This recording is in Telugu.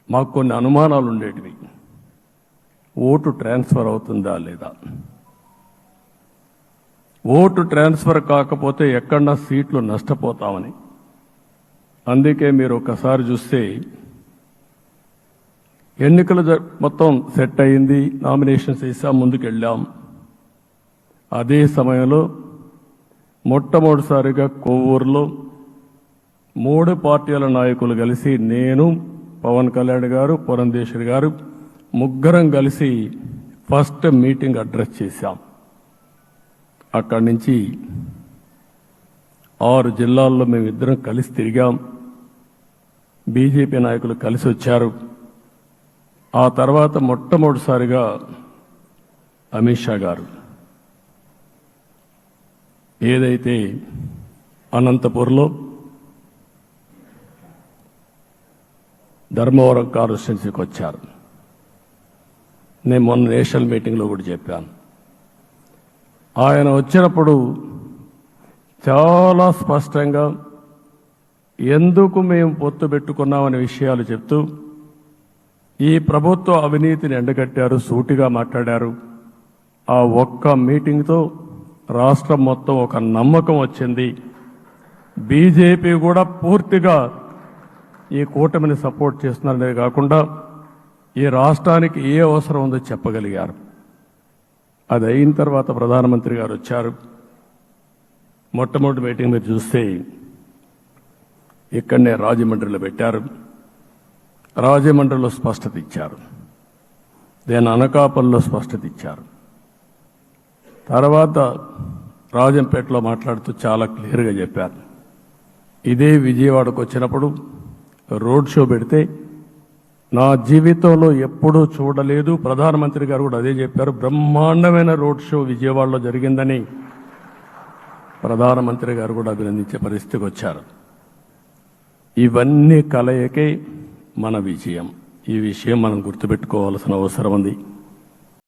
మాకు కొన్ని అనుమానాలు ఉండేటివి. ఓటు ట్రాన్స్ఫర్ అవుతుందా లేదా, ఓటు ట్రాన్స్ఫర్ కాకపోతే ఎక్కడన్నా సీట్లు నష్టపోతామని. అందుకే మీరు ఒకసారి చూస్తే ఎన్నికలు మొత్తం సెట్ అయింది, నామినేషన్స్ వేసాం, ముందుకెళ్ళాం. అదే సమయంలో మొట్టమొదటిసారిగా కొవ్వూరులో 3 పార్టీల నాయకులు కలిసి, నేను, పవన్ కళ్యాణ్ గారు, పురంధేశ్వరి గారు ముగ్గురం కలిసి ఫస్ట్ మీటింగ్ అడ్రస్ చేశాం. అక్కడి నుంచి 6 జిల్లాల్లో మేమిద్దరం కలిసి తిరిగాం. బీజేపీ నాయకులు కలిసి వచ్చారు. ఆ తర్వాత మొట్టమొదటిసారిగా అమిత్ షా గారు ఏదైతే అనంతపూర్లో ధర్మవరం కాన్స్టిట్యున్సీకి వచ్చారు. నేను మొన్న నేషనల్ మీటింగ్లో కూడా చెప్పాను. ఆయన వచ్చినప్పుడు చాలా స్పష్టంగా ఎందుకు మేము పొత్తు పెట్టుకున్నామనే విషయాలు చెప్తూ ఈ ప్రభుత్వ అవినీతిని ఎండగట్టారు, సూటిగా మాట్లాడారు. ఆ ఒక్క మీటింగ్తో రాష్ట్రం మొత్తం ఒక నమ్మకం వచ్చింది. బీజేపీ కూడా పూర్తిగా ఈ కూటమిని సపోర్ట్ చేస్తున్నారనే కాకుండా ఈ రాష్ట్రానికి ఏ అవసరం ఉందో చెప్పగలిగారు. అది అయిన తర్వాత ప్రధానమంత్రి గారు వచ్చారు. మొట్టమొదటి మీటింగ్ మీరు చూస్తే ఇక్కడనే రాజమండ్రిలో పెట్టారు. రాజమండ్రిలో స్పష్టత ఇచ్చారు, దేని అనకాపల్లిలో స్పష్టత ఇచ్చారు. తర్వాత రాజంపేటలో మాట్లాడుతూ చాలా క్లియర్గా చెప్పారు. ఇదే విజయవాడకు వచ్చినప్పుడు రోడ్ షో పెడితే నా జీవితంలో ఎప్పుడూ చూడలేదు, ప్రధానమంత్రి గారు కూడా అదే చెప్పారు, బ్రహ్మాండమైన రోడ్ షో విజయవాడలో జరిగిందని ప్రధానమంత్రి గారు కూడా అభినందించే పరిస్థితికి వచ్చారు. ఇవన్నీ కలయికే మన విజయం. ఈ విషయం మనం గుర్తుపెట్టుకోవాల్సిన అవసరం ఉంది.